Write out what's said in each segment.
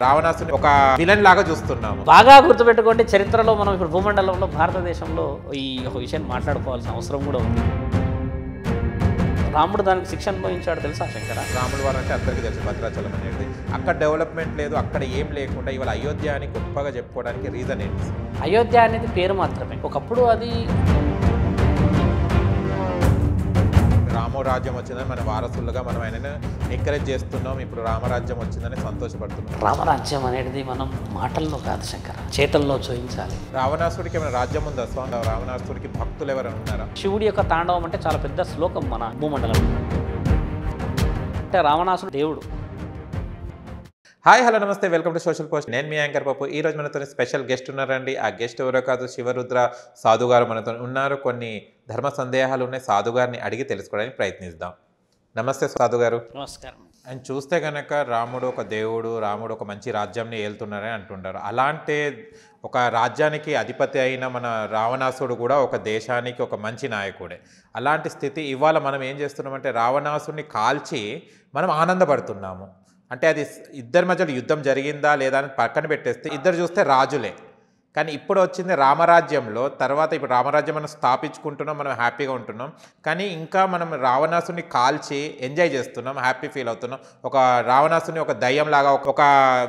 రావణాసుని ఒక విలన్ లాగా చూస్తున్నాము. బాగా గుర్తుపెట్టుకోండి, చరిత్రలో మనం ఇప్పుడు భూమండలంలో భారతదేశంలో ఈ ఒక విషయాన్ని మాట్లాడుకోవాల్సిన అవసరం కూడా ఉంది. రాముడు దానికి శిక్ష అనుభవించాడు తెలుసా శంకర? రాముడు వారు అంటే అందరికీ తెలుసు, భద్రాచలం అనేది. అక్కడ డెవలప్మెంట్ లేదు, అక్కడ ఏం లేకుండా ఇవాళ అయోధ్య అని గొప్పగా చెప్పుకోవడానికి రీజన్ ఏంటి? అయోధ్య అనేది పేరు మాత్రమే. ఒకప్పుడు అది రామరాజ్యం వచ్చిందని మన వారసులుగా మనం ఆయనను ఎంకరేజ్ చేస్తున్నాం. ఇప్పుడు రామరాజ్యం వచ్చిందని సంతోషపడుతున్నాం. రామరాజ్యం అనేది మనం మాటల్లో కాదు శంకర, చేతల్లో చూపించాలి. రావణాసుడికి ఏమైనా రాజ్యం ఉందా స్వామి? రావణాసుడికి భక్తులు ఎవరైనా ఉన్నారా? శివుడి యొక్క తాండవం అంటే చాలా పెద్ద శ్లోకం మన భూమండలం. అంటే రావణాసుడు దేవుడు. హాయ్ హలో నమస్తే, వెల్కమ్ టు సోషల్ పోస్ట్. నేను మీ యాంకర్ పప్పు. ఈ రోజు మనతో స్పెషల్ గెస్ట్ ఉన్నారండి. ఆ గెస్ట్ ఎవరో కాదు, శివరుద్ర సాధు గారు మనతో ఉన్నారు. కొన్ని ధర్మ సందేహాలు ఉన్నాయి, సాధు గారిని అడిగి తెలుసుకోవడానికి ప్రయత్నిద్దాం. నమస్తే సాధు గారు. నమస్కారం. ఆయన చూస్తే కనుక రాముడు ఒక దేవుడు, రాముడు ఒక మంచి రాజ్యాన్ని ఏలుతున్నారని అంటుంటారు. అలాంటి ఒక రాజ్యానికి అధిపతి అయిన మన రావణాసుడు కూడా ఒక దేశానికి ఒక మంచి నాయకుడే. అలాంటి స్థితి ఇవాళ మనం ఏం చేస్తున్నామంటే రావణాసుడిని కాల్చి మనం ఆనందపడుతున్నాము. అంటే అది ఇద్దరి మధ్యలో యుద్ధం జరిగిందా లేదా అని పక్కన పెట్టేస్తే ఇద్దరు చూస్తే రాజులే. కానీ ఇప్పుడు వచ్చింది రామరాజ్యంలో తర్వాత ఇప్పుడు రామరాజ్యం మనం స్థాపించుకుంటున్నాం, మనం హ్యాపీగా ఉంటున్నాం. కానీ ఇంకా మనం రావణాసుని కాల్చి ఎంజాయ్ చేస్తున్నాం, హ్యాపీ ఫీల్ అవుతున్నాం. ఒక రావణాసుని ఒక దయ్యం లాగా ఒక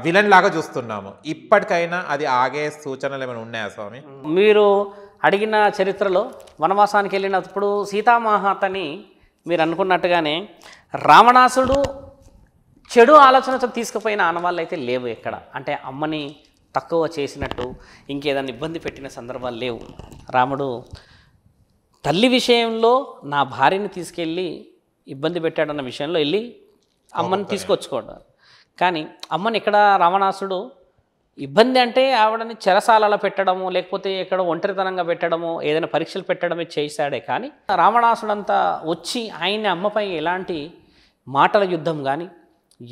విలన్ లాగా చూస్తున్నాము. ఇప్పటికైనా అది ఆగే సూచనలు ఏమైనా ఉన్నాయా స్వామి? మీరు అడిగిన చరిత్రలో వనవాసానికి వెళ్ళినప్పుడు సీతామాహాతని మీరు అనుకున్నట్టుగానే రావణాసుడు చెడు ఆలోచనతో తీసుకుపోయిన ఆనవాళ్ళు అయితే లేవు ఎక్కడ. అంటే అమ్మని తక్కువ చేసినట్టు ఇంకేదైనా ఇబ్బంది పెట్టిన సందర్భాలు లేవు. రాముడు తల్లి విషయంలో నా భార్యని తీసుకెళ్ళి ఇబ్బంది పెట్టాడన్న విషయంలో వెళ్ళి అమ్మని తీసుకొచ్చుకోవడం. కానీ అమ్మని ఇక్కడ రావణాసుడు ఇబ్బంది అంటే ఆవిడని చెరసాలలో పెట్టడము, లేకపోతే ఎక్కడ ఒంటరితనంగా పెట్టడము, ఏదైనా పరీక్షలు పెట్టడమే చేశాడే. కానీ రావణాసుడంతా వచ్చి ఆయన్ని అమ్మపై ఎలాంటి మాటల యుద్ధం కానీ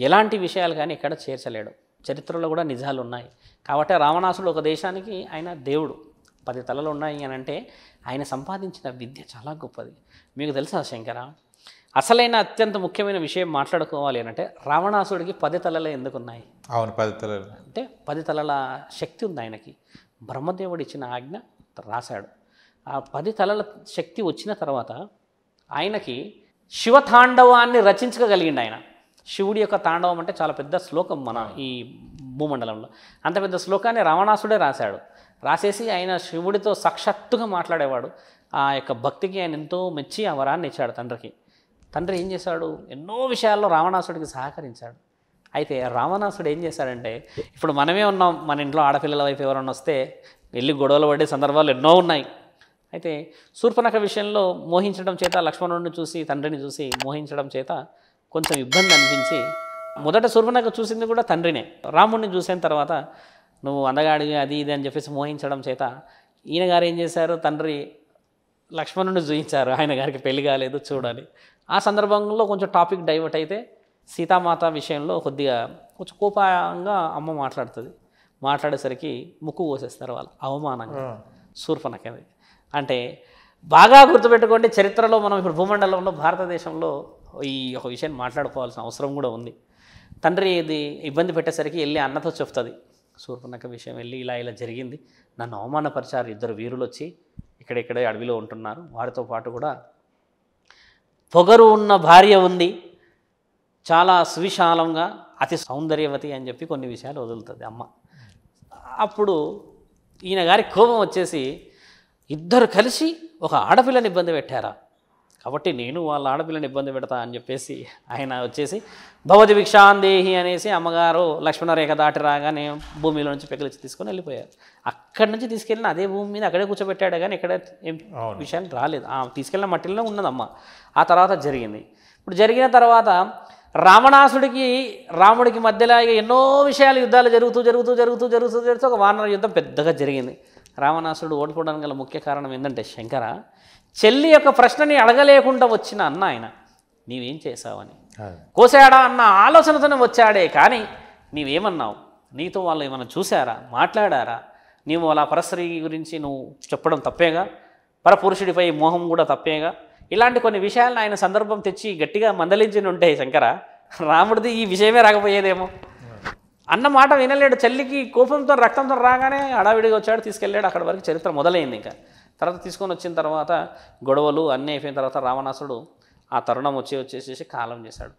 ఎలాంటి విషయాలు కానీ ఇక్కడ చేర్చలేడు. చరిత్రలో కూడా నిజాలు ఉన్నాయి. కాబట్టి రావణాసుడు ఒక దేశానికి ఆయన దేవుడు. 10 తలలు ఉన్నాయి అని అంటే ఆయన సంపాదించిన విద్య చాలా గొప్పది. మీకు తెలుసా శంకర, అసలైన అత్యంత ముఖ్యమైన విషయం మాట్లాడుకోవాలి అని అంటే రావణాసుడికి 10 తలలే ఎందుకు ఉన్నాయి? అవును, 10 తలలు అంటే 10 తలల శక్తి ఉంది ఆయనకి. బ్రహ్మదేవుడు ఇచ్చిన ఆజ్ఞ రాశాడు. ఆ 10 తలల శక్తి వచ్చిన తర్వాత ఆయనకి శివతాండవాన్ని రచించగలిగిండు ఆయన. శివుడి యొక్క తాండవం అంటే చాలా పెద్ద శ్లోకం మన ఈ భూమండలంలో. అంత పెద్ద శ్లోకాన్ని రావణాసుడే రాశాడు. రాసేసి ఆయన శివుడితో సాక్షాత్తుగా మాట్లాడేవాడు. ఆ యొక్క భక్తికి ఆయన ఎంతో మెచ్చి ఆ వరాన్ని ఇచ్చాడు తండ్రికి. తండ్రి ఏం చేశాడు? ఎన్నో విషయాల్లో రావణాసుడికి సహకరించాడు. అయితే రావణాసుడు ఏం చేశాడంటే, ఇప్పుడు మనమే ఉన్నాం, మన ఇంట్లో ఆడపిల్లల వైపు ఎవరైనా వస్తే వెళ్ళి గొడవలు పడే సందర్భాలు ఎన్నో ఉన్నాయి. అయితే శూర్పణఖ విషయంలో మోహించడం చేత, లక్ష్మణుడిని చూసి తండ్రిని చూసి మోహించడం చేత కొంచెం ఇబ్బంది అనిపించి మొదట శూర్పణఖ చూసింది కూడా తండ్రినే. రాముడిని చూసిన తర్వాత నువ్వు అందగాడి అది ఇది అని చెప్పేసి మోహించడం చేత ఈయన గారు ఏం చేశారు, తండ్రి లక్ష్మణుడిని చూపించారు. ఆయన గారికి పెళ్లి కాలేదు, చూడాలి. ఆ సందర్భంలో కొంచెం టాపిక్ డైవర్ట్ అయితే సీతామాత విషయంలో కొద్దిగా కొంచెం కోపంగా అమ్మ మాట్లాడుతుంది. మాట్లాడేసరికి ముక్కు కోసేస్తారు వాళ్ళు, అవమానంగా శూర్పణఖది. అంటే బాగా గుర్తుపెట్టుకోండి, చరిత్రలో మనం ఇప్పుడు భూమండలంలో భారతదేశంలో ఈ ఒక విషయాన్ని మాట్లాడుకోవాల్సిన అవసరం కూడా ఉంది. తండ్రి ఇది ఇబ్బంది పెట్టేసరికి వెళ్ళి అన్నతో చెప్తుంది శూర్పణఖ విషయం. వెళ్ళి ఇలా ఇలా జరిగింది, నన్ను అవమానపరిచారు, 2 వీరులు వచ్చి ఇక్కడెక్కడే అడవిలో ఉంటున్నారు, వారితో పాటు కూడా పొగరు ఉన్న భార్య ఉంది, చాలా సువిశాలంగా అతి సౌందర్యవతి అని చెప్పి కొన్ని విషయాలు వదులుతుంది అమ్మ. అప్పుడు ఈయన గారి కోపం వచ్చేసి, ఇద్దరు కలిసి ఒక ఆడపిల్లని ఇబ్బంది పెట్టారా, కాబట్టి నేను వాళ్ళ ఆడపిల్లని ఇబ్బంది పెడతా అని చెప్పేసి ఆయన వచ్చేసి భవతి భిక్షాందేహి అనేసి అమ్మగారు లక్ష్మణరేఖ దాటి రాగానే భూమిలో నుంచి పెకిలిచ్చి తీసుకొని వెళ్ళిపోయారు. అక్కడి నుంచి తీసుకెళ్ళిన అదే భూమి మీద అక్కడే కూర్చోబెట్టాడు, కానీ ఇక్కడ ఏం విషయాలు రాలేదు. తీసుకెళ్ళిన మట్టిలోనే ఉన్నదమ్మ. ఆ తర్వాత జరిగింది. ఇప్పుడు జరిగిన తర్వాత రావణాసుడికి రాముడికి మధ్యలో ఎన్నో విషయాలు యుద్ధాలు జరుగుతూ ఒక వానర యుద్ధం పెద్దగా జరిగింది. రావణాసుడు ఓడిపోవడానికి గల ముఖ్య కారణం ఏంటంటే శంకర, చెల్లి యొక్క ప్రశ్నని అడగలేకుండా వచ్చిన అన్న ఆయన నీవేం చేశావని, కోసాడా అన్న ఆలోచనతోనే వచ్చాడే. కానీ నీవేమన్నావు? నీతో వాళ్ళు ఏమైనా చూశారా, మాట్లాడారా? నీవు అలా పరస్త్రీ గురించి నువ్వు చెప్పడం తప్పేగా, పరపురుషుడిపై మోహం కూడా తప్పేగా. ఇలాంటి కొన్ని విషయాలను ఆయన సందర్భం తెచ్చి గట్టిగా మందలించి ఉంటే శంకర, రాముడిది ఈ విషయమే రాకపోయేదేమో. అన్న మాట వినలేడు. చెల్లికి కోపంతో రక్తంతో రాగానే హడావిడిగా వచ్చాడు, తీసుకెళ్ళాడు. అక్కడి వరకు చరిత్ర మొదలైంది. ఇంకా తర్వాత తీసుకొని వచ్చిన తర్వాత గొడవలు అన్నీ అయిపోయిన తర్వాత రావణాసుడు ఆ తరుణం వచ్చేసేసి కాలం చేశాడు.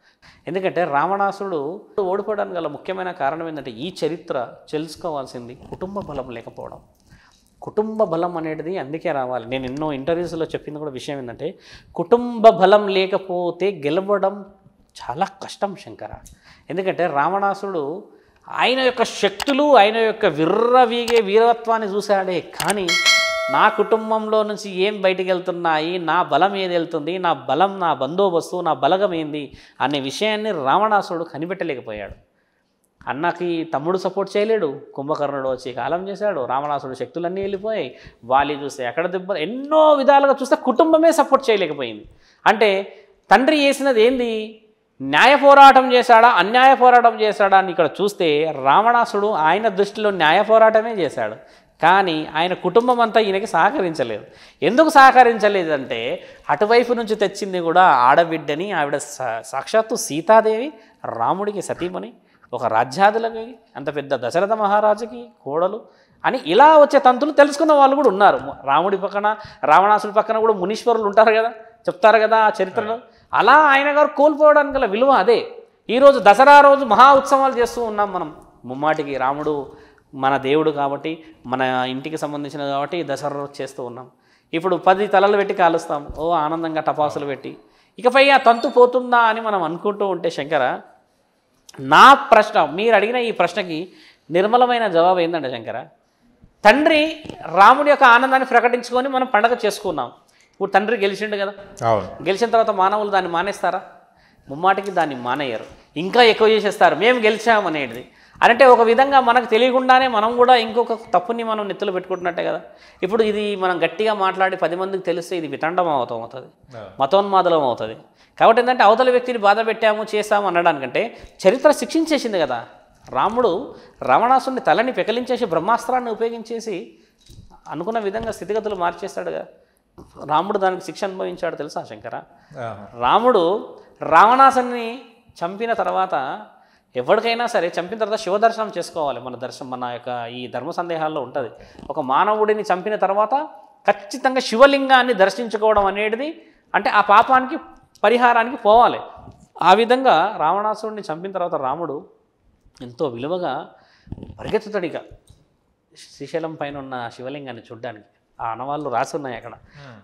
ఎందుకంటే రావణాసుడు ఓడిపోవడానికి గల ముఖ్యమైన కారణం ఏంటంటే ఈ చరిత్ర తెలుసుకోవాల్సింది కుటుంబ బలం లేకపోవడం. కుటుంబ బలం అనేది అందుకే రావాలి. నేను ఎన్నో ఇంటర్వ్యూస్లో చెప్పింది కూడా విషయం ఏంటంటే కుటుంబ బలం లేకపోతే గెలవడం చాలా కష్టం శంకర. ఎందుకంటే రావణాసుడు ఆయన యొక్క శక్తులు, ఆయన యొక్క విర్రవీగే వీరత్వాన్ని చూశాడే, కానీ నా కుటుంబంలో నుంచి ఏం బయటికి వెళ్తున్నాయి, నా బలం ఏది వెళ్తుంది, నా బలం, నా బందోబస్తు, నా బలగం ఏంది అనే విషయాన్ని రావణాసుడు కనిపెట్టలేకపోయాడు. అన్నకి తమ్ముడు సపోర్ట్ చేయలేడు, కుంభకర్ణుడు వచ్చి కాలం చేశాడు, రావణాసుడు శక్తులన్నీ వెళ్ళిపోయాయి, వాలి చూస్తే ఎక్కడ దెబ్బ, ఎన్నో విధాలుగా చూస్తే కుటుంబమే సపోర్ట్ చేయలేకపోయింది. అంటే తండ్రి చేసినది ఏంది, న్యాయ పోరాటం చేశాడా అన్యాయ పోరాటం చేశాడా అని ఇక్కడ చూస్తే రావణాసుడు ఆయన దృష్టిలో న్యాయ పోరాటమే చేశాడు, కానీ ఆయన కుటుంబం అంతా ఈయనకి సహకరించలేదు. ఎందుకు సహకరించలేదంటే అటువైపు నుంచి తెచ్చింది కూడా ఆడబిడ్డని, ఆవిడ సాక్షాత్తు సీతాదేవి, రాముడికి సతీమణి, ఒక రాజ్యాదులకి, అంత పెద్ద దశరథ మహారాజుకి కోడలు అని ఇలా వచ్చే తంతులు తెలుసుకున్న వాళ్ళు కూడా ఉన్నారు. రాముడి పక్కన రావణాసుడి పక్కన కూడా మునీశ్వరులు ఉంటారు కదా, చెప్తారు కదా ఆ చరిత్రలో. అలా ఆయన గారు కోల్పోవడానికి గల విలువ అదే. ఈరోజు దసరా రోజు మహా ఉత్సవాలు చేస్తూ ఉన్నాం మనం. ముమ్మాటికి రాముడు మన దేవుడు కాబట్టి, మన ఇంటికి సంబంధించినది కాబట్టి దసరా రోజు చేస్తూ ఉన్నాం. ఇప్పుడు 10 తలలు పెట్టి కాలుస్తాం, ఓ ఆనందంగా టపాసులు పెట్టి. ఇకపై ఆ తంతు పోతుందా అని మనం అనుకుంటూ ఉంటే శంకర, నా ప్రశ్న, మీరు అడిగిన ఈ ప్రశ్నకి నిర్మలమైన జవాబు ఏంటంటే శంకర, తండ్రి రాముడి యొక్క ఆనందాన్ని ప్రకటించుకొని మనం పండగ చేసుకున్నాం. ఇప్పుడు తండ్రి గెలిచిండు కదా, గెలిచిన తర్వాత మానవులు దాన్ని మానేస్తారా? ముమ్మాటికి దాన్ని మానేయరు, ఇంకా ఎక్కువ చేసేస్తారు మేము గెలిచామనేది. అంటే ఒక విధంగా మనకు తెలియకుండానే మనం కూడా ఇంకొక తప్పుని మనం నెత్తులు పెట్టుకుంటున్నట్టే కదా. ఇప్పుడు ఇది మనం గట్టిగా మాట్లాడి 10 మందికి తెలిస్తే ఇది వితండం అవుతుంది, మతోన్మాదలం అవుతుంది. కాబట్టి ఏంటంటే అవతల వ్యక్తిని బాధ పెట్టాము చేసాము అనడానికంటే చరిత్ర శిక్షించేసింది కదా. రాముడు రావణాసుని తలని పెకలించేసి బ్రహ్మాస్త్రాన్ని ఉపయోగించేసి అనుకున్న విధంగా స్థితిగతులు మార్చేస్తాడు కదా. రాముడు దానికి శిక్ష అనుభవించాడు తెలుసా శంకర. రాముడు రావణాసుని చంపిన తర్వాత, ఎవరికైనా సరే చంపిన తర్వాత శివదర్శనం చేసుకోవాలి. మన యొక్క ఈ ధర్మ సందేహాల్లో ఉంటుంది. ఒక మానవుడిని చంపిన తర్వాత ఖచ్చితంగా శివలింగాన్ని దర్శించుకోవడం అనేది, అంటే ఆ పాపానికి పరిహారానికి పోవాలి. ఆ విధంగా రావణాసుడిని చంపిన తర్వాత రాముడు ఎంతో విలువగా పరిగెత్తుతాడిగా శ్రీశైలం పైన ఉన్న శివలింగాన్ని చూడ్డానికి. ఆ ఆనవాళ్ళు రాసి ఉన్నాయి అక్కడ,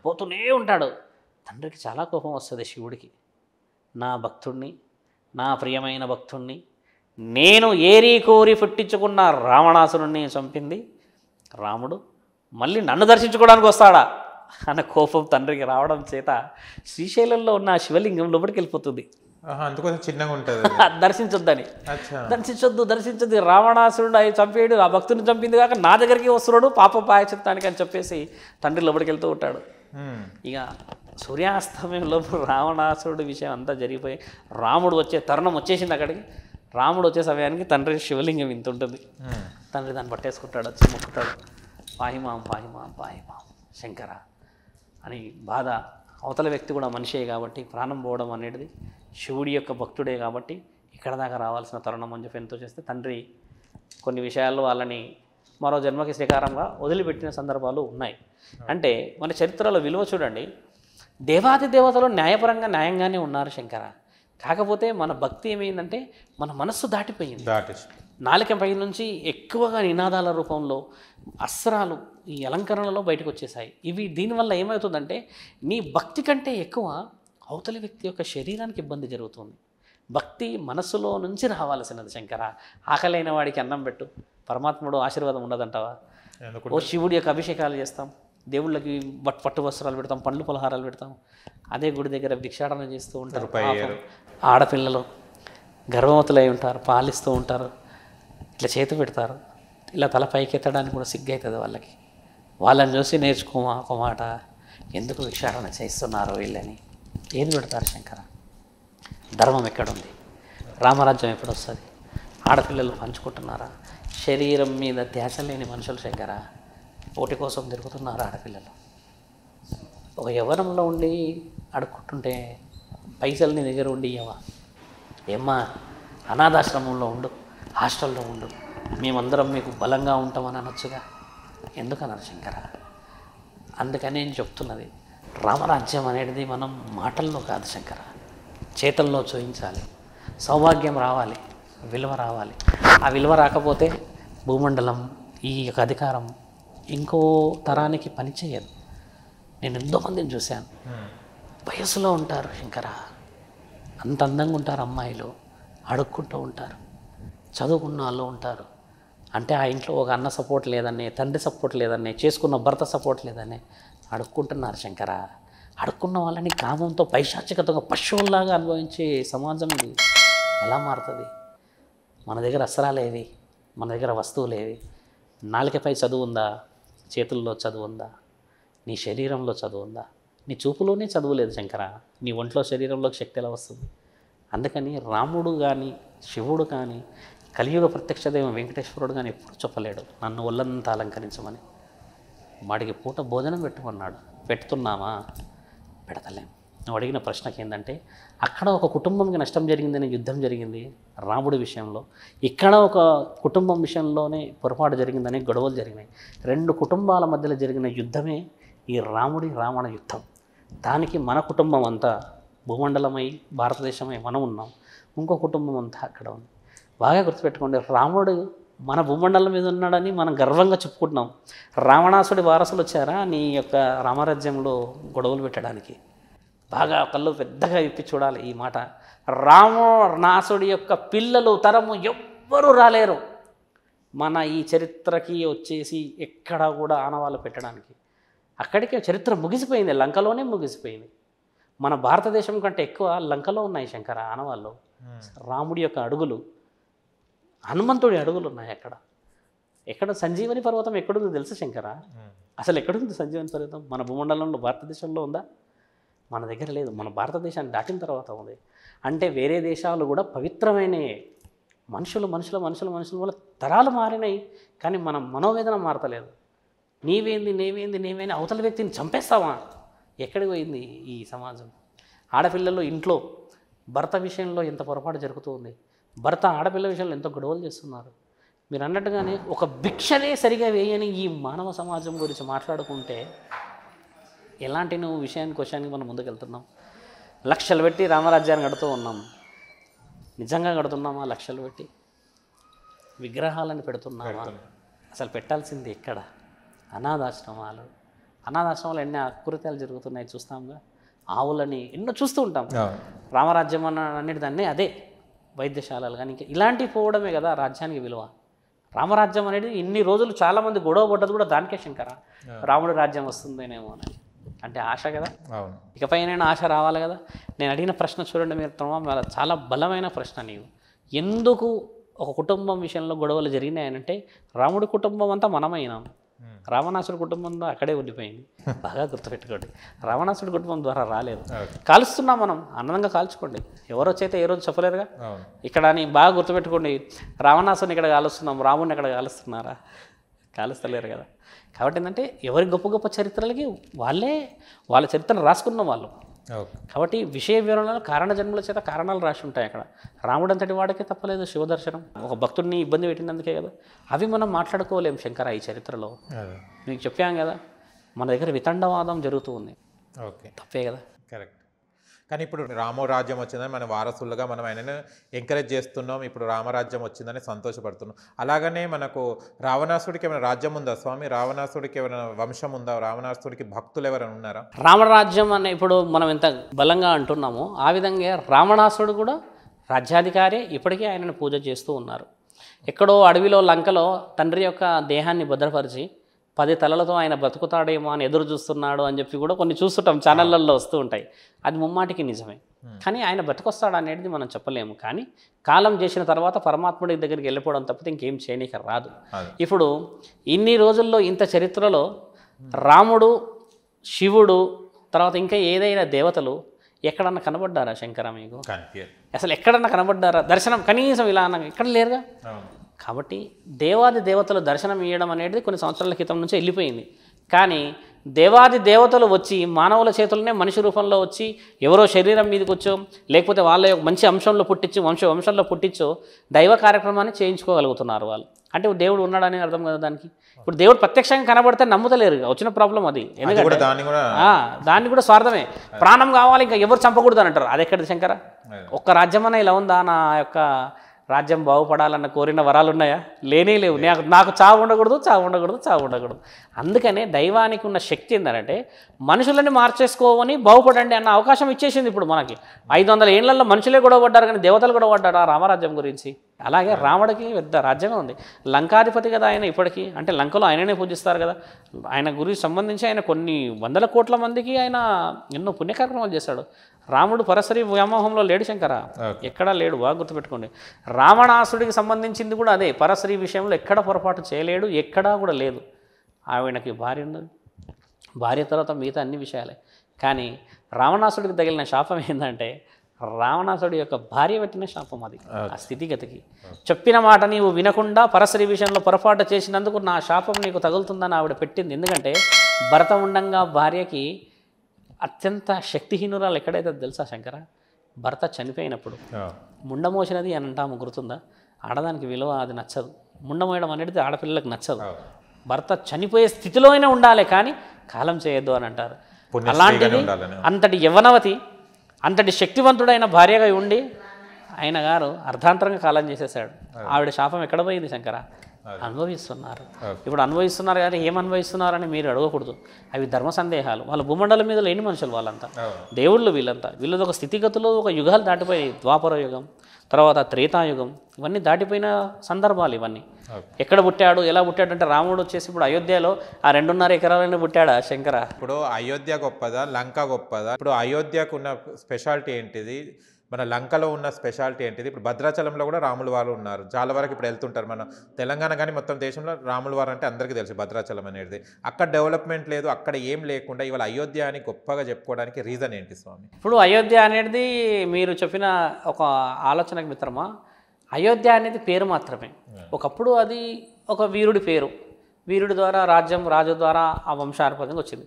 పోతూనే ఉంటాడు. తండ్రికి చాలా కోపం వస్తుంది శివుడికి, నా భక్తుడిని, నా ప్రియమైన భక్తుడిని నేను ఏరి కోరి పుట్టించుకున్న రావణాసురుణ్ణి చంపింది రాముడు, మళ్ళీ నన్ను దర్శించుకోవడానికి వస్తాడా అన్న కోపం తండ్రికి రావడం చేత శ్రీశైలంలో ఉన్న శివలింగం లోపలికి వెళ్ళిపోతుంది. అందుకోసం చిన్నగా ఉంటుంది, దర్శించొద్దని. దర్శించొద్దు, రావణాసురుడు అవి చంపేడు, ఆ భక్తుని చంపింది కాక నా దగ్గరికి వస్తున్నాడు పాప పాయచిత్తానికి అని చెప్పేసి తండ్రి లోపలికి వెళ్తూ ఉంటాడు. ఇక సూర్యాస్తమయంలో రావణాసురుడి విషయం అంతా జరిగిపోయి రాముడు వచ్చే తరుణం వచ్చేసింది అక్కడికి. రాముడు వచ్చే సమయానికి తండ్రి శివలింగం ఇంత ఉంటుంది. తండ్రి దాన్ని పట్టేసుకుంటాడు, వచ్చి మొక్కుతాడు, పాహిమాం పాహిమాం పాహిమాం శంకర అని బాధ. అవతల వ్యక్తి కూడా మనిషే కాబట్టి ప్రాణం పోవడం అనేది శివుడి యొక్క భక్తుడే కాబట్టి ఇక్కడ దాకా రావాల్సిన తరుణం అని చెప్పి ఎంతో చేస్తే తండ్రి కొన్ని విషయాల్లో వాళ్ళని మరో జన్మకి శ్రీకారంగా వదిలిపెట్టిన సందర్భాలు ఉన్నాయి. అంటే మన చరిత్రలో విలువ చూడండి, దేవాది దేవతలు న్యాయపరంగా న్యాయంగానే ఉన్నారు శంకర. కాకపోతే మన భక్తి ఏమైందంటే మన మనస్సు దాటిపోయింది. నాలుకపై నుంచి ఎక్కువగా నినాదాల రూపంలో అస్త్రాలు, ఈ అలంకరణలో బయటకు వచ్చేసాయి. ఇవి దీనివల్ల ఏమవుతుందంటే నీ భక్తి కంటే ఎక్కువ అవతలి వ్యక్తి యొక్క శరీరానికి ఇబ్బంది జరుగుతుంది. భక్తి మనస్సులో నుంచి రావాల్సినది శంకర. ఆకలైన వాడికి అన్నం పెట్టు, పరమాత్ముడు ఆశీర్వాదం ఉండదంటావా? ఓ శివుడి యొక్క అభిషేకాలు చేస్తాం, దేవుళ్ళకి పట్టు వస్త్రాలు పెడతాం, పండ్లు పలహారాలు పెడతాం, అదే గుడి దగ్గర భిక్షాటన చేస్తూ ఉంటారు. ఆడపిల్లలు గర్భవతులై ఉంటారు, పాలిస్తూ ఉంటారు, ఇట్లా చేతి పెడతారు, ఇలా తల పైకి ఎత్తడానికి కూడా సిగ్గవుతుంది వాళ్ళకి. వాళ్ళని చూసి నేర్చుకోమా ఒక మాట, ఎందుకు భిక్షాటన చేస్తున్నారు వీళ్ళని. ఏది పెడతారు శంకర? ధర్మం ఎక్కడుంది? రామరాజ్యం ఎప్పుడు వస్తుంది? ఆడపిల్లలు పంచుకుంటున్నారా? శరీరం మీద ధ్యాస లేని మనుషులు శంకర. పోటీ కోసం తిరుగుతున్నారు ఆడపిల్లలు. ఒక యవ్వనంలో ఉండి అడుక్కుంటుంటే పైసలు నీ దగ్గర ఉండి ఇవ్వవా? ఏమ్మా అనాథాశ్రమంలో ఉండు, హాస్టల్లో ఉండు, మేమందరం మీకు బలంగా ఉంటామని అనొచ్చుగా, ఎందుకన్నారు శంకర? అందుకని నేను చెప్తున్నది, రామరాజ్యం అనేది మనం మాటల్లో కాదు శంకర, చేతల్లో చూయించాలి. సౌభాగ్యం రావాలి, విలువ రావాలి. ఆ విలువ రాకపోతే భూమండలం, ఈ యొక్క అధికారం ఇంకో తరానికి పనిచేయదు. నేను ఎంతోమందిని చూశాను, వయసులో ఉంటారు శంకర, అంత అందంగా ఉంటారు అమ్మాయిలు, అడుక్కుంటూ ఉంటారు, చదువుకున్న వాళ్ళు ఉంటారు. అంటే ఆ ఇంట్లో ఒక అన్న సపోర్ట్ లేదనే, తండ్రి సపోర్ట్ లేదనే, చేసుకున్న భర్త సపోర్ట్ లేదనే అడుక్కుంటున్నారు శంకర. అడుక్కున్న వాళ్ళని కామంతో పైశాచికతంగా పశువుల్లాగా అనుభవించే సమాజం ఇది ఎలా మారుతుంది? మన దగ్గర అస్త్రాలేవి, మన దగ్గర వస్తువులేవి? నాలుకపై చదువు ఉందా? చేతుల్లో చదువు ఉందా? నీ శరీరంలో చదువు ఉందా? నీ చూపులోనే చదువు లేదు శంకర, నీ ఒంట్లో శరీరంలోకి శక్తి ఎలా వస్తుంది? అందుకని రాముడు కానీ శివుడు కానీ కలియుగ ప్రత్యక్ష దైవం వెంకటేశ్వరుడు కానీ ఎప్పుడు చెప్పలేడు నన్ను ఒళ్ళంతా అలంకరించమని. వాడికి పూట భోజనం పెట్టమన్నాడు, పెడుతున్నామా? పెడతలేం. నువ్వు అడిగిన ప్రశ్నకి ఏంటంటే, అక్కడ ఒక కుటుంబంకి నష్టం జరిగిందని యుద్ధం జరిగింది రాముడి విషయంలో, ఇక్కడ ఒక కుటుంబం విషయంలోనే పొరపాటు జరిగిందని గొడవలు జరిగినాయి. రెండు కుటుంబాల మధ్యలో జరిగిన యుద్ధమే ఈ రావణ యుద్ధం. దానికి మన కుటుంబం అంతా భూమండలమై భారతదేశమై మనం ఉన్నాం, ఇంకో కుటుంబం అంతా అక్కడ ఉంది. బాగా గుర్తుపెట్టుకోండి, రాముడు మన భూమండలం మీద ఉన్నాడని మనం గర్వంగా చెప్పుకుంటున్నాం. రావణాసుడి వారసులు వచ్చారా నీ యొక్క రామరాజ్యంలో గొడవలు పెట్టడానికి? బాగా కళ్ళు పెద్దగా ఇప్పి చూడాలి ఈ మాట. రావణాసుడి యొక్క పిల్లలు తరము ఎవ్వరూ రాలేరు మన ఈ చరిత్రకి వచ్చేసి ఎక్కడా కూడా ఆనవాళ్ళు పెట్టడానికి. అక్కడికే చరిత్ర ముగిసిపోయింది, లంకలోనే ముగిసిపోయింది. మన భారతదేశం కంటే ఎక్కువ లంకలో ఉన్నాయి శంకర ఆనవాళ్ళు. రాముడి యొక్క అడుగులు, హనుమంతుడి అడుగులు ఉన్నాయి అక్కడ. ఎక్కడ సంజీవని పర్వతం ఎక్కడుందో తెలుసు శంకర? అసలు ఎక్కడుంది సంజీవని పర్వతం? మన భూమండలంలో భారతదేశంలో ఉందా? మన దగ్గర లేదు. మన భారతదేశాన్ని దాటిన తర్వాత ఉంది. అంటే వేరే దేశాలు కూడా పవిత్రమైన మనుషుల వల్ల తరాలు మారినాయి, కానీ మన మనోవేదన మారతలేదు. నీవేంది అవతల వ్యక్తిని చంపేస్తావా? ఎక్కడికి పోయింది ఈ సమాజం? ఆడపిల్లలు ఇంట్లో భర్త విషయంలో ఎంత పొరపాటు జరుగుతూ ఉంది, భర్త ఆడపిల్ల విషయంలో ఎంత గొడవలు చేస్తున్నారు. మీరు అన్నట్టుగానే ఒక భిక్షనే సరిగా వేయని ఈ మానవ సమాజం గురించి మాట్లాడుకుంటే ఎలాంటి విషయానికి మనం ముందుకెళ్తున్నాం? లక్షలు పెట్టి రామరాజ్యాన్ని కడుతూ ఉన్నాం. నిజంగా కడుతున్నామా? లక్షలు పెట్టి విగ్రహాలను పెడుతున్నామా? అసలు పెట్టాల్సింది ఎక్కడ? అనాథాశ్రమాలు ఎన్ని అకృత్యాలు జరుగుతున్నాయి చూస్తాంగా. ఆవులని ఎన్నో చూస్తూ ఉంటాం. రామరాజ్యం అనేదాన్ని అదే వైద్యశాలలు కానీ ఇంకా ఇలాంటివి పోవడమే కదా రాజ్యానికి విలువ. రామరాజ్యం అనేది ఇన్ని రోజులు చాలామంది గొడవ పడ్డది కూడా దానికే శంకర, రాముడి రాజ్యం వస్తుందేనేమో అని. అంటే ఆశ కదా, ఇకపైన ఆశ రావాలి కదా. నేను అడిగిన ప్రశ్న చూడండి మీరు, చాలా బలమైన ప్రశ్న. నీవు ఎందుకు ఒక కుటుంబం విషయంలో గొడవలు జరిగినాయనంటే, రాముడి కుటుంబం అంతా మనమైనాం, రావణాసుడి కుటుంబం అక్కడే ఉండిపోయింది. బాగా గుర్తుపెట్టుకోండి, రావణాసుడి కుటుంబం ద్వారా రాలేదు. కాలుస్తున్నాం మనం, ఆనందంగా కాల్చుకోండి, ఎవరో చేత ఏ రోజు చెప్పలేరుగా. ఇక్కడ అని బాగా గుర్తుపెట్టుకోండి, రావణాసుని ఇక్కడ కాలుస్తున్నాం, రాముడిని ఎక్కడ కాలుస్తున్నారా? కాలుస్తలేరు కదా. కాబట్టి ఏంటంటే ఎవరి గొప్ప గొప్ప చరిత్రలకి వాళ్ళ చరిత్రను రాసుకున్న వాళ్ళు. కాబట్టి విషయ వివరణలో కారణ జన్మల చేత కారణాలు రాసి ఉంటాయి అక్కడ. రాముడు అంతటి వాడికే తప్పలేదు శివదర్శనం, ఒక భక్తుడిని ఇబ్బంది పెట్టినందుకే కదా. అవి మనం మాట్లాడుకోలేం శంకర ఈ చరిత్రలో. మీకు చెప్పాం కదా, మన దగ్గర వితండవాదం జరుగుతూ ఉంది, తప్పే కదా. కరెక్ట్. కానీ ఇప్పుడు రామరాజ్యం వచ్చిందని మన వారసులుగా మనం ఆయనను ఎంకరేజ్ చేస్తున్నాం. ఇప్పుడు రామరాజ్యం వచ్చిందని సంతోషపడుతున్నాం. అలాగనే మనకు రావణాసుడికి ఏమైనా రాజ్యం ఉందా స్వామి? రావణాసుడికి ఏమైనా వంశం ఉందా? రావణాసుడికి భక్తులు ఎవరైనా ఉన్నారా? రామరాజ్యం అనే ఇప్పుడు మనం ఎంత బలంగా అంటున్నామో ఆ విధంగా రావణాసుడు కూడా రాజ్యాధికారి. ఇప్పటికీ ఆయనను పూజ చేస్తూ ఉన్నారు. ఎక్కడో అడవిలో లంకలో తండ్రి యొక్క దేహాన్ని భద్రపరిచి 10 తలలతో ఆయన బ్రతుకుతాడేమో అని ఎదురు చూస్తున్నాడు అని చెప్పి కూడా కొన్ని చూస్తుంటాం, ఛానళ్ళల్లో వస్తూ ఉంటాయి. అది ముమ్మాటికి నిజమే. కానీ ఆయన బ్రతుకొస్తాడు అనేది మనం చెప్పలేము. కానీ కాలం చేసిన తర్వాత పరమాత్ముడి దగ్గరికి వెళ్ళిపోవడం తప్పితే ఇంకేం చేయనీక రాదు. ఇప్పుడు ఇన్ని రోజుల్లో ఇంత చరిత్రలో రాముడు, శివుడు, తర్వాత ఇంకా ఏదైనా దేవతలు ఎక్కడన్నా కనబడ్డారా శంకర మీకు? అసలు ఎక్కడన్నా కనబడ్డారా? దర్శనం కనీసం ఇలా అన్న ఎక్కడ లేరుగా. కాబట్టి దేవాది దేవతలు దర్శనం ఇవ్వడం అనేది కొన్ని సంవత్సరాల క్రితం నుంచి వెళ్ళిపోయింది. కానీ దేవాది దేవతలు వచ్చి మానవుల చేతులనే మనిషి రూపంలో వచ్చి ఎవరో శరీరం మీదకి వచ్చో లేకపోతే వాళ్ళ యొక్క మంచి అంశంలో పుట్టించో వంశంలో పుట్టించో దైవ కార్యక్రమాన్ని చేయించుకోగలుగుతున్నారు వాళ్ళు. అంటే దేవుడు ఉన్నాడని అర్థం కదా దానికి. ఇప్పుడు దేవుడు ప్రత్యక్షంగా కనబడితే నమ్ముతలేరు, వచ్చిన ప్రాబ్లం అది. ఎందుకంటే దాన్ని కూడా స్వార్థమే, ప్రాణం కావాలి ఇంకా ఎవరు చంపకూడదు అని అంటారు. అది ఎక్కడిది శంకర? ఒక్క రాజ్యం అన్న ఇలా ఉందా? నా యొక్క రాజ్యం బాగుపడాలన్న కోరిన వరాలు ఉన్నాయా? లేనే లేవు. నాకు చావు ఉండకూడదు. అందుకనే దైవానికి ఉన్న శక్తి ఏంటంటే మనుషులని మార్చేసుకోవని బాగుపడండి అన్న అవకాశం ఇచ్చేసింది. ఇప్పుడు మనకి 500 ఏళ్లలో మనుషులే గొడవపడ్డారు కానీ దేవతలు గొడవపడ్డారు ఆ రామరాజ్యం గురించి. అలాగే రాముడికి పెద్ద రాజ్యమే ఉంది, లంకాధిపతి కదా ఆయన ఇప్పటికీ. అంటే లంకలో ఆయననే పూజిస్తారు కదా. ఆయన గురించి సంబంధించి ఆయన కొన్ని వందల కోట్ల మందికి ఆయన ఎన్నో పుణ్యకార్యక్రమాలు చేశాడు. రాముడు పరసరి వ్యామోహంలో లేడు శంకర, ఎక్కడా లేడు. బాగా గుర్తుపెట్టుకోండి. రావణాసుడికి సంబంధించింది కూడా అదే, పరసరి విషయంలో ఎక్కడ పొరపాటు చేయలేడు, ఎక్కడా కూడా లేదు. ఆవిడకి భార్య ఉన్నది, భార్య తర్వాత మిగతా అన్ని విషయాలే. కానీ రావణాసుడికి తగిలిన శాపం ఏంటంటే రావణాసుడి యొక్క భార్య పెట్టిన శాపం అది. ఆ స్థితిగతికి చెప్పిన మాట నీవు వినకుండా పరసరి విషయంలో పొరపాటు చేసినందుకు నా శాపం నీకు తగులుతుందని ఆవిడ పెట్టింది. ఎందుకంటే భర్త ఉండంగా భార్యకి అత్యంత శక్తిహీనురాలు ఎక్కడైతే తెలుసా శంకర? భర్త చనిపోయినప్పుడు ముండమోసినది అని అంటాము, గుర్తుందా? ఆడదానికి విలువ అది నచ్చదు. ముండమోయడం అనేది ఆడపిల్లలకు నచ్చదు. భర్త చనిపోయే స్థితిలో అయినా ఉండాలి కానీ కాలం చేయొద్దు అని అంటారు. అలాంటిది అంతటి యవ్వనవతి, అంతటి శక్తివంతుడైన భార్యగా ఉండి ఆయన గారు అర్ధాంతరంగా కాలం చేసేసాడు. ఆవిడ శాపం ఎక్కడ పోయింది శంకర? అనుభవిస్తున్నారు. ఇప్పుడు అనుభవిస్తున్నారు కానీ ఏం అనుభవిస్తున్నారని మీరు అడగకూడదు. అవి ధర్మ సందేహాలు. వాళ్ళ భూమండలం మీద లేని మనుషులు వాళ్ళంతా, దేవుళ్ళు వీళ్ళంతా. వీళ్ళది ఒక స్థితిగతులు, ఒక యుగాలు దాటిపోయి, ద్వాపర యుగం తర్వాత త్రేతాయుగం, ఇవన్నీ దాటిపోయిన సందర్భాలు ఇవన్నీ. ఎక్కడ పుట్టాడు, ఎలా పుట్టాడు అంటే రాముడు వచ్చేసి ఇప్పుడు అయోధ్యలో ఆ 2.5 ఎకరాలని పుట్టాడా శంకర? ఇప్పుడు అయోధ్య గొప్పదా, లంక గొప్పదా? ఇప్పుడు అయోధ్యకు ఉన్న స్పెషాలిటీ ఏంటిది, మన లంకలో ఉన్న స్పెషాలిటీ ఏంటిది? ఇప్పుడు భద్రాచలంలో కూడా రాముల వారు ఉన్నారు, చాలా వరకు ఇప్పుడు వెళ్తుంటారు. మన తెలంగాణ కానీ మొత్తం దేశంలో రాముల వారు అంటే అందరికీ తెలుసు భద్రాచలం అనేది. అక్కడ డెవలప్మెంట్ లేదు, అక్కడ ఏం లేకుండా ఇవాళ అయోధ్య అని గొప్పగా చెప్పుకోవడానికి రీజన్ ఏంటి స్వామి? ఇప్పుడు అయోధ్య అనేది మీరు చెప్పిన ఒక ఆలోచనకు మిత్రమా, అయోధ్య అనేది పేరు మాత్రమే. ఒకప్పుడు అది ఒక వీరుడి పేరు, వీరుడి ద్వారా రాజ్యం, రాజు ద్వారా ఆ వంశాధిపత్యం వచ్చింది.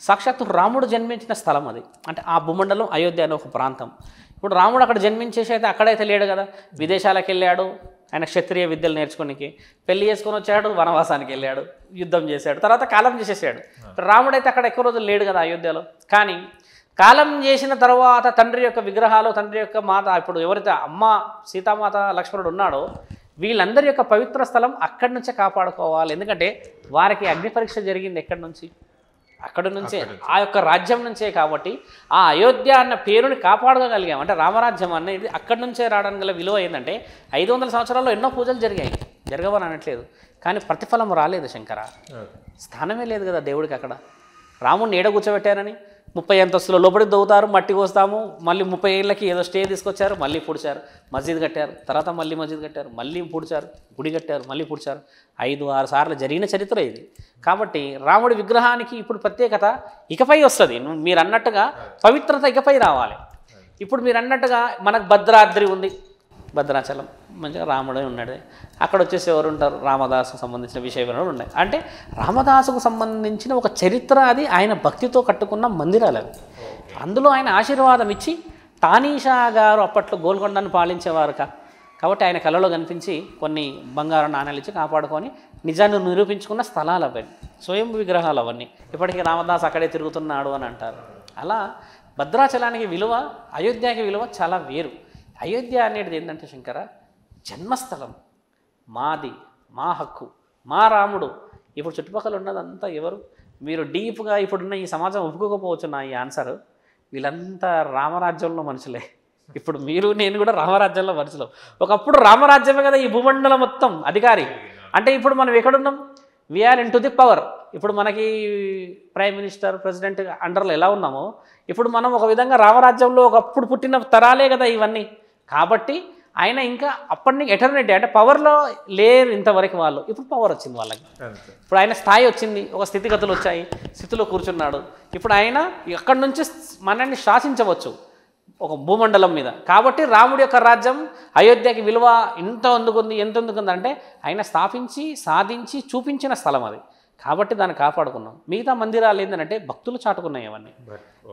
సాక్షాత్తు రాముడు జన్మించిన స్థలం అది. అంటే ఆ భూమండలం అయోధ్య అనే ఒక ప్రాంతం. ఇప్పుడు రాముడు అక్కడ జన్మించేసి అయితే అక్కడైతే లేడు కదా, విదేశాలకు వెళ్ళాడు. ఆయన క్షత్రియ విద్యలు నేర్చుకోనికి, పెళ్లి చేసుకొని వచ్చాడు, వనవాసానికి వెళ్ళాడు, యుద్ధం చేశాడు, తర్వాత కాలం చేసేసాడు. రాముడైతే అక్కడ ఎక్కువ రోజులు లేడు కదా అయోధ్యలో. కానీ కాలం చేసిన తర్వాత తండ్రి యొక్క విగ్రహాలు, తండ్రి యొక్క మాత, ఇప్పుడు ఎవరైతే అమ్మ సీతామాత లక్ష్మణుడు ఉన్నాడో వీళ్ళందరి యొక్క పవిత్ర స్థలం అక్కడి నుంచే కాపాడుకోవాలి. ఎందుకంటే వారికి అగ్ని పరీక్ష జరిగింది ఎక్కడి నుంచి? అక్కడి నుంచే, ఆ యొక్క రాజ్యం నుంచే. కాబట్టి ఆ అయోధ్య అన్న పేరుని కాపాడగలిగాం. అంటే రామరాజ్యం అనేది అక్కడి నుంచే రావడానికి గల విలువ ఏంటంటే 500 సంవత్సరాల్లో ఎన్నో పూజలు జరిగాయి, జరగవని అనట్లేదు. కానీ ప్రతిఫలం రాలేదు శంకర. స్థానమే లేదు కదా దేవుడికి అక్కడ. రాముడిని ఏడ కూర్చోబెట్టారని 30 అంతస్తుల లోపలికి దవ్వుతారు, మట్టి కోస్తాము, మళ్ళీ 30 ఏళ్ళకి ఏదో స్టే తీసుకొచ్చారు, మళ్ళీ పూడ్చారు, మస్జిద్ కట్టారు, తర్వాత మళ్ళీ మస్జిద్ కట్టారు, మళ్ళీ పూడ్చారు, గుడి కట్టారు, మళ్ళీ పూడ్చారు. 5-6 సార్లు జరిగిన చరిత్ర ఇది. కాబట్టి రాముడి విగ్రహానికి ఇప్పుడు ప్రత్యేకత ఇకపై వస్తుంది. మీరు అన్నట్టుగా పవిత్రత ఇకపై రావాలి. ఇప్పుడు మీరు అన్నట్టుగా మనకు భద్రాద్రి ఉంది, భద్రాచలం మంచిగా రాముడే ఉన్నాడు. అక్కడ వచ్చేసి ఎవరు ఉంటారు? రామదాసుకు సంబంధించిన విషయాలు ఉన్నాయి. అంటే రామదాసుకు సంబంధించిన ఒక చరిత్ర అది, ఆయన భక్తితో కట్టుకున్న మందిరాలు అవి. అందులో ఆయన ఆశీర్వాదం ఇచ్చి తానీషా గారు అప్పట్లో గోల్కొండను పాలించేవారు కాబట్టి ఆయన కళలో కనిపించి కొన్ని బంగారు నాణ్యాలు ఇచ్చి కాపాడుకొని నిజాన్ని నిరూపించుకున్న స్థలాలు అవన్నీ, స్వయం విగ్రహాలు అవన్నీ. ఇప్పటికీ రామదాస్ అక్కడే తిరుగుతున్నాడు అని అంటారు. అలా భద్రాచలానికి విలువ, అయోధ్యకి విలువ చాలా వేరు. అయోధ్య అనేది ఏంటంటే శంకర, జన్మస్థలం మాది, మా హక్కు, మా రాముడు. ఇప్పుడు చుట్టుపక్కల ఉన్నదంతా ఎవరు? మీరు డీప్గా ఇప్పుడున్న ఈ సమాజం ఒప్పుకోకపోవచ్చు నా ఈ ఆన్సర్. వీళ్ళంతా రామరాజ్యంలో మనుషులే. ఇప్పుడు మీరు నేను కూడా రామరాజ్యంలో మనుషులు. ఒకప్పుడు రామరాజ్యమే కదా ఈ భూమండలం మొత్తం అధికారి. అంటే ఇప్పుడు మనం ఎక్కడున్నాం? We are in to the power. ఇప్పుడు మనకి ప్రైమ్ మినిస్టర్, ప్రెసిడెంట్ అండర్లో ఎలా ఉన్నామో ఇప్పుడు మనం ఒక విధంగా రామరాజ్యంలో ఒకప్పుడు పుట్టిన తరాలే కదా ఇవన్నీ. కాబట్టి ఆయన ఇంకా అప్పటి నుంచి ఎటర్నిటీ, అంటే పవర్లో లేరు ఇంతవరకు వాళ్ళు. ఇప్పుడు పవర్ వచ్చింది వాళ్ళకి. ఇప్పుడు ఆయన స్థాయి వచ్చింది, ఒక స్థితిగతులు వచ్చాయి, స్థితిలో కూర్చున్నాడు. ఇప్పుడు ఆయన అక్కడి నుంచి మనల్ని శాసించవచ్చు ఒక భూమండలం మీద. కాబట్టి రాముడి యొక్క రాజ్యం అయోధ్యకి విలువ ఎంత ఎందుకుంది అంటే ఆయన స్థాపించి సాధించి చూపించిన స్థలం అది. కాబట్టి దాన్ని కాపాడుకున్నాం. మిగతా మందిరాలు ఏంటంటే భక్తులు చాటుకున్నాయి అవన్నీ.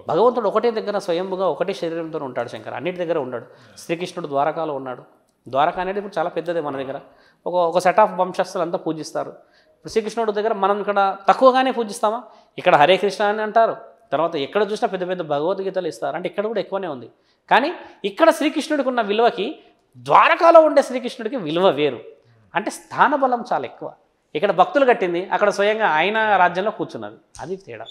భగవంతుడు ఒకటే దగ్గర స్వయంభుగా ఒకటే శరీరంతో ఉంటాడు. శంకర్ అన్నిటి దగ్గర ఉన్నాడు. శ్రీకృష్ణుడు ద్వారకాలో ఉన్నాడు. ద్వారకా అనేది ఇప్పుడు చాలా పెద్దదే మన దగ్గర. ఒక సెట్ ఆఫ్ వంశస్థులు అంతా పూజిస్తారు. ఇప్పుడు శ్రీకృష్ణుడి దగ్గర మనం ఇక్కడ తక్కువగానే పూజిస్తామా? ఇక్కడ హరే కృష్ణ అని అంటారు. తర్వాత ఎక్కడ చూసినా పెద్ద పెద్ద భగవద్గీతలు ఇస్తారు. అంటే ఇక్కడ కూడా ఎక్కువనే ఉంది. కానీ ఇక్కడ శ్రీకృష్ణుడికి ఉన్న విలువకి ద్వారకాలో ఉండే శ్రీకృష్ణుడికి విలువ వేరు. అంటే స్థానబలం చాలా ఎక్కువ. ఇక్కడ భక్తులు కట్టింది, అక్కడ స్వయంగా ఆయన రాజ్యంలో కూర్చున్నది. అది తేడా.